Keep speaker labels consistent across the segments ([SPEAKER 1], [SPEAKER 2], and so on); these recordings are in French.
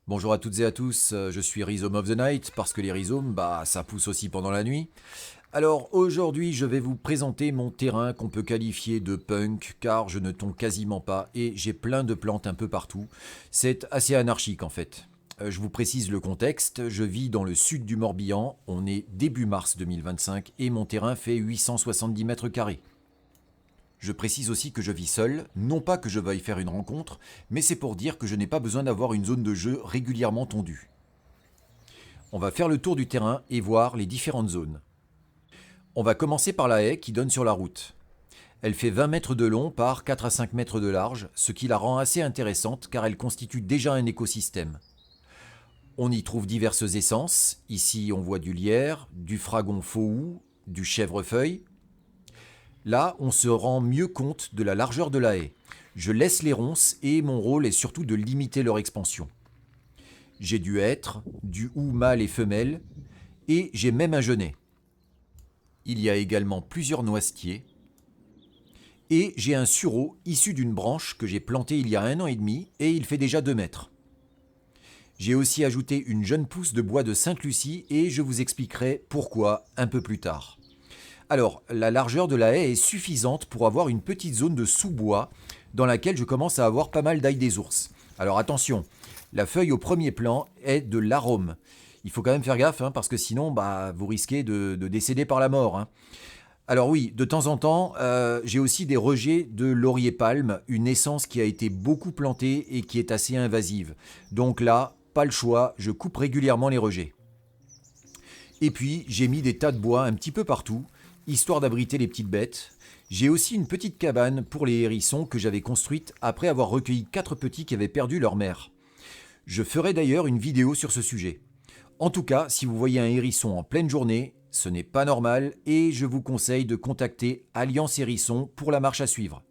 [SPEAKER 1] Bonjour à toutes et à tous, je suis Rhizome of the Night parce que les rhizomes, ça pousse aussi pendant la nuit. Alors aujourd'hui, je vais vous présenter mon terrain qu'on peut qualifier de punk car je ne tombe quasiment pas et j'ai plein de plantes un peu partout. C'est assez anarchique en fait. Je vous précise le contexte, je vis dans le sud du Morbihan, on est début mars 2025 et mon terrain fait 870 mètres carrés. Je précise aussi que je vis seul, non pas que je veuille faire une rencontre, mais c'est pour dire que je n'ai pas besoin d'avoir une zone de jeu régulièrement tondue. On va faire le tour du terrain et voir les différentes zones. On va commencer par la haie qui donne sur la route. Elle fait 20 mètres de long par 4 à 5 mètres de large, ce qui la rend assez intéressante car elle constitue déjà un écosystème. On y trouve diverses essences, ici on voit du lierre, du fragon faux, du chèvrefeuille. Là, on se rend mieux compte de la largeur de la haie. Je laisse les ronces et mon rôle est surtout de limiter leur expansion. J'ai du hêtre, du hou mâle et femelle, et j'ai même un genêt. Il y a également plusieurs noisetiers, et j'ai un sureau issu d'une branche que j'ai plantée il y a 1 an et demi, et il fait déjà 2 mètres. J'ai aussi ajouté une jeune pousse de bois de Sainte-Lucie, et je vous expliquerai pourquoi un peu plus tard. Alors, la largeur de la haie est suffisante pour avoir une petite zone de sous-bois dans laquelle je commence à avoir pas mal d'ail des ours. Alors attention, la feuille au premier plan est de l'arôme. Il faut quand même faire gaffe parce que sinon vous risquez de décéder par la mort. Alors oui, de temps en temps, j'ai aussi des rejets de laurier palme, une essence qui a été beaucoup plantée et qui est assez invasive. Donc là, pas le choix, je coupe régulièrement les rejets. Et puis, j'ai mis des tas de bois un petit peu partout, histoire d'abriter les petites bêtes. J'ai aussi une petite cabane pour les hérissons que j'avais construite après avoir recueilli 4 petits qui avaient perdu leur mère. Je ferai d'ailleurs une vidéo sur ce sujet. En tout cas, si vous voyez un hérisson en pleine journée, ce n'est pas normal et je vous conseille de contacter Alliance Hérisson pour la marche à suivre.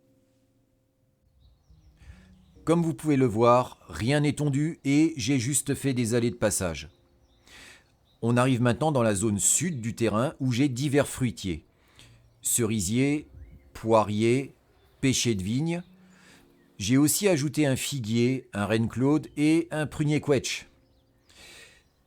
[SPEAKER 1] Comme vous pouvez le voir, rien n'est tondu et j'ai juste fait des allées de passage. On arrive maintenant dans la zone sud du terrain où j'ai divers fruitiers. Cerisier, poirier, pêcher de vigne. J'ai aussi ajouté un figuier, un reine-claude et un prunier quetch.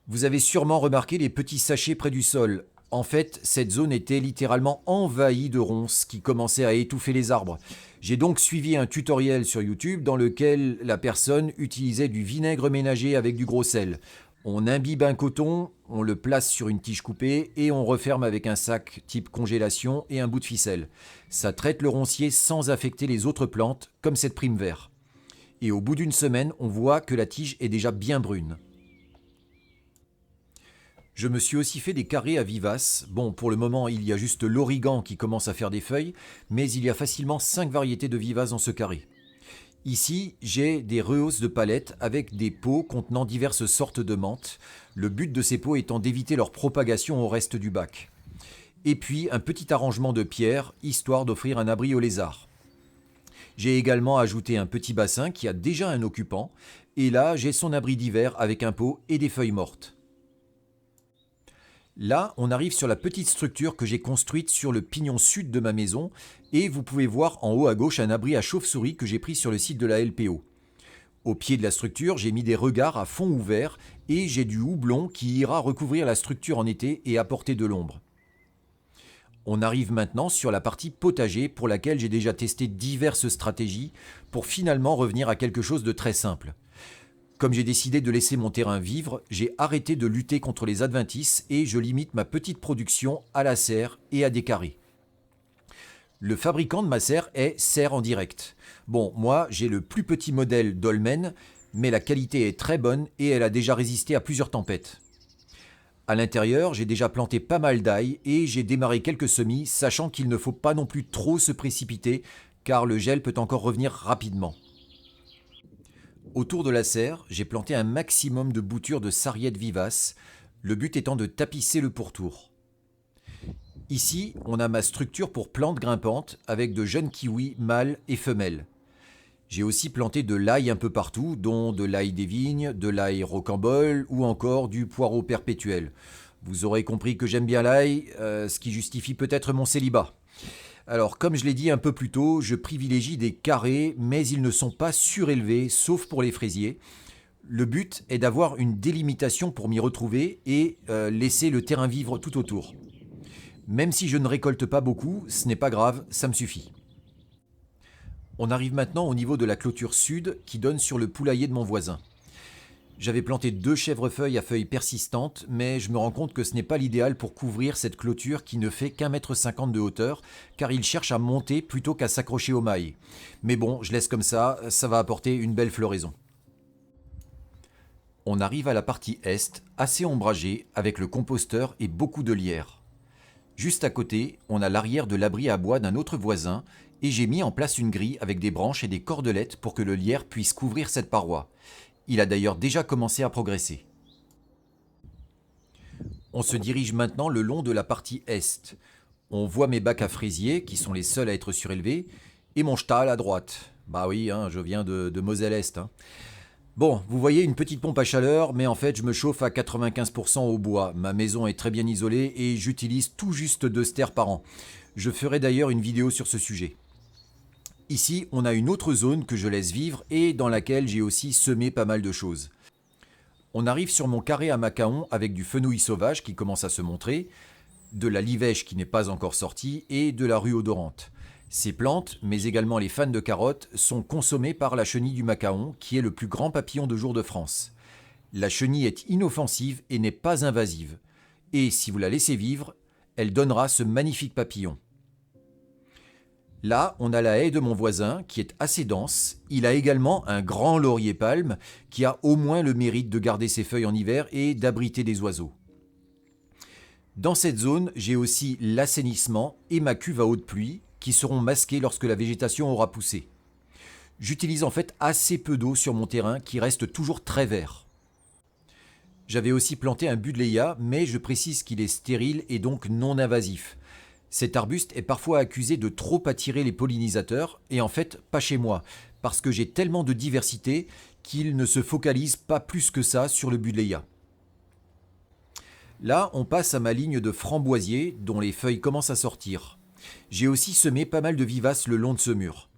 [SPEAKER 1] Vous avez sûrement remarqué les petits sachets près du sol. En fait, cette zone était littéralement envahie de ronces qui commençaient à étouffer les arbres. J'ai donc suivi un tutoriel sur YouTube dans lequel la personne utilisait du vinaigre ménager avec du gros sel. On imbibe un coton, on le place sur une tige coupée et on referme avec un sac type congélation et un bout de ficelle. Ça traite le roncier sans affecter les autres plantes, comme cette prime vert. Et au bout d'une semaine, on voit que la tige est déjà bien brune. Je me suis aussi fait des carrés à vivaces. Bon, pour le moment, il y a juste l'origan qui commence à faire des feuilles, mais il y a facilement 5 variétés de vivaces dans ce carré. Ici, j'ai des rehausses de palettes avec des pots contenant diverses sortes de menthes, le but de ces pots étant d'éviter leur propagation au reste du bac. Et puis un petit arrangement de pierres, histoire d'offrir un abri aux lézards. J'ai également ajouté un petit bassin qui a déjà un occupant, et là j'ai son abri d'hiver avec un pot et des feuilles mortes. Là, on arrive sur la petite structure que j'ai construite sur le pignon sud de ma maison et vous pouvez voir en haut à gauche un abri à chauve-souris que j'ai pris sur le site de la LPO. Au pied de la structure, j'ai mis des regards à fond ouvert et j'ai du houblon qui ira recouvrir la structure en été et apporter de l'ombre. On arrive maintenant sur la partie potager pour laquelle j'ai déjà testé diverses stratégies pour finalement revenir à quelque chose de très simple. Comme j'ai décidé de laisser mon terrain vivre, j'ai arrêté de lutter contre les adventices et je limite ma petite production à la serre et à des carrés. Le fabricant de ma serre est Serre en direct. Bon, moi j'ai le plus petit modèle Dolmen, mais la qualité est très bonne et elle a déjà résisté à plusieurs tempêtes. À l'intérieur, j'ai déjà planté pas mal d'ail et j'ai démarré quelques semis, sachant qu'il ne faut pas non plus trop se précipiter car le gel peut encore revenir rapidement. Autour de la serre, j'ai planté un maximum de boutures de sarriette vivace, le but étant de tapisser le pourtour. Ici, on a ma structure pour plantes grimpantes avec de jeunes kiwis mâles et femelles. J'ai aussi planté de l'ail un peu partout, dont de l'ail des vignes, de l'ail rocambole ou encore du poireau perpétuel. Vous aurez compris que j'aime bien l'ail, ce qui justifie peut-être mon célibat. Alors, comme je l'ai dit un peu plus tôt, je privilégie des carrés, mais ils ne sont pas surélevés, sauf pour les fraisiers. Le but est d'avoir une délimitation pour m'y retrouver et laisser le terrain vivre tout autour. Même si je ne récolte pas beaucoup, ce n'est pas grave, ça me suffit. On arrive maintenant au niveau de la clôture sud qui donne sur le poulailler de mon voisin. J'avais planté 2 chèvrefeuilles à feuilles persistantes, mais je me rends compte que ce n'est pas l'idéal pour couvrir cette clôture qui ne fait qu'1,50 m de hauteur, car il cherche à monter plutôt qu'à s'accrocher aux mailles. Mais bon, je laisse comme ça va apporter une belle floraison. On arrive à la partie est, assez ombragée, avec le composteur et beaucoup de lierre. Juste à côté, on a l'arrière de l'abri à bois d'un autre voisin, et j'ai mis en place une grille avec des branches et des cordelettes pour que le lierre puisse couvrir cette paroi. Il a d'ailleurs déjà commencé à progresser. On se dirige maintenant le long de la partie est. On voit mes bacs à fraisier, qui sont les seuls à être surélevés, et mon Stahl à droite. Bah oui, je viens de Moselle-Est. Bon, vous voyez une petite pompe à chaleur, mais en fait je me chauffe à 95% au bois. Ma maison est très bien isolée et j'utilise tout juste 2 stères par an. Je ferai d'ailleurs une vidéo sur ce sujet. Ici, on a une autre zone que je laisse vivre et dans laquelle j'ai aussi semé pas mal de choses. On arrive sur mon carré à macaon avec du fenouil sauvage qui commence à se montrer, de la livèche qui n'est pas encore sortie et de la rue odorante. Ces plantes, mais également les fans de carottes, sont consommées par la chenille du macaon, qui est le plus grand papillon de jour de France. La chenille est inoffensive et n'est pas invasive. Et si vous la laissez vivre, elle donnera ce magnifique papillon. Là, on a la haie de mon voisin qui est assez dense. Il a également un grand laurier palme qui a au moins le mérite de garder ses feuilles en hiver et d'abriter des oiseaux. Dans cette zone, j'ai aussi l'assainissement et ma cuve à eau de pluie qui seront masqués lorsque la végétation aura poussé. J'utilise en fait assez peu d'eau sur mon terrain qui reste toujours très vert. J'avais aussi planté un buddleia, mais je précise qu'il est stérile et donc non invasif. Cet arbuste est parfois accusé de trop attirer les pollinisateurs, et en fait pas chez moi, parce que j'ai tellement de diversité qu'il ne se focalise pas plus que ça sur le buddleia. Là, on passe à ma ligne de framboisiers dont les feuilles commencent à sortir. J'ai aussi semé pas mal de vivaces le long de ce mur.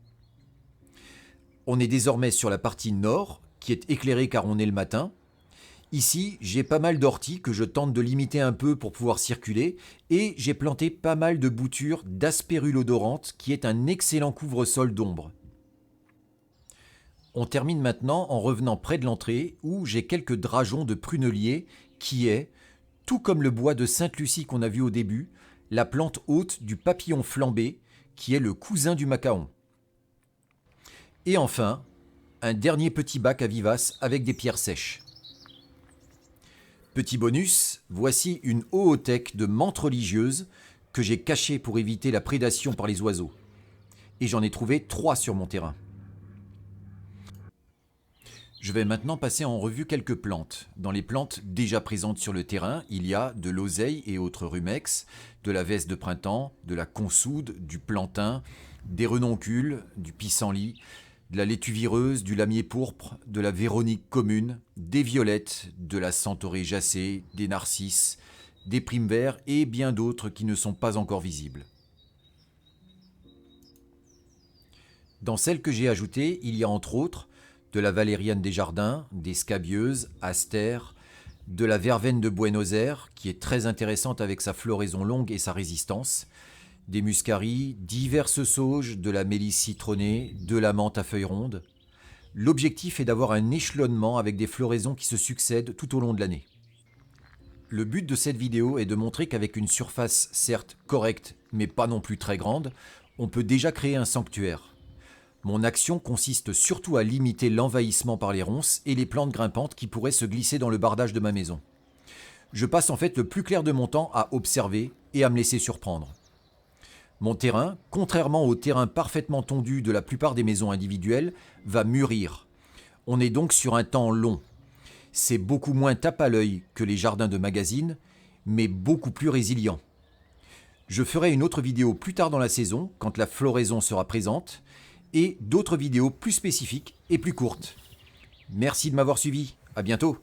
[SPEAKER 1] On est désormais sur la partie nord, qui est éclairée car on est le matin. Ici, j'ai pas mal d'orties que je tente de limiter un peu pour pouvoir circuler et j'ai planté pas mal de boutures d'aspérule odorante qui est un excellent couvre-sol d'ombre. On termine maintenant en revenant près de l'entrée où j'ai quelques drageons de prunelier qui est, tout comme le bois de Sainte-Lucie qu'on a vu au début, la plante hôte du papillon flambé qui est le cousin du macaon. Et enfin, un dernier petit bac à vivaces avec des pierres sèches. Petit bonus, voici une oothèque de menthe religieuse que j'ai cachée pour éviter la prédation par les oiseaux. Et j'en ai trouvé 3 sur mon terrain. Je vais maintenant passer en revue quelques plantes. Dans les plantes déjà présentes sur le terrain, il y a de l'oseille et autres rumex, de la veste de printemps, de la consoude, du plantain, des renoncules, du pissenlit, de la laitue vireuse, du lamier pourpre, de la véronique commune, des violettes, de la centaurée jassée, des narcisses, des primes verts et bien d'autres qui ne sont pas encore visibles. Dans celles que j'ai ajoutées, il y a entre autres de la valériane des jardins, des scabieuses, astères, de la verveine de Buenos Aires, qui est très intéressante avec sa floraison longue et sa résistance, des muscaries, diverses sauges, de la mélisse citronnée, de la menthe à feuilles rondes. L'objectif est d'avoir un échelonnement avec des floraisons qui se succèdent tout au long de l'année. Le but de cette vidéo est de montrer qu'avec une surface certes correcte, mais pas non plus très grande, on peut déjà créer un sanctuaire. Mon action consiste surtout à limiter l'envahissement par les ronces et les plantes grimpantes qui pourraient se glisser dans le bardage de ma maison. Je passe en fait le plus clair de mon temps à observer et à me laisser surprendre. Mon terrain, contrairement au terrain parfaitement tondu de la plupart des maisons individuelles, va mûrir. On est donc sur un temps long. C'est beaucoup moins tape à l'œil que les jardins de magazine, mais beaucoup plus résilient. Je ferai une autre vidéo plus tard dans la saison, quand la floraison sera présente, et d'autres vidéos plus spécifiques et plus courtes. Merci de m'avoir suivi, à bientôt.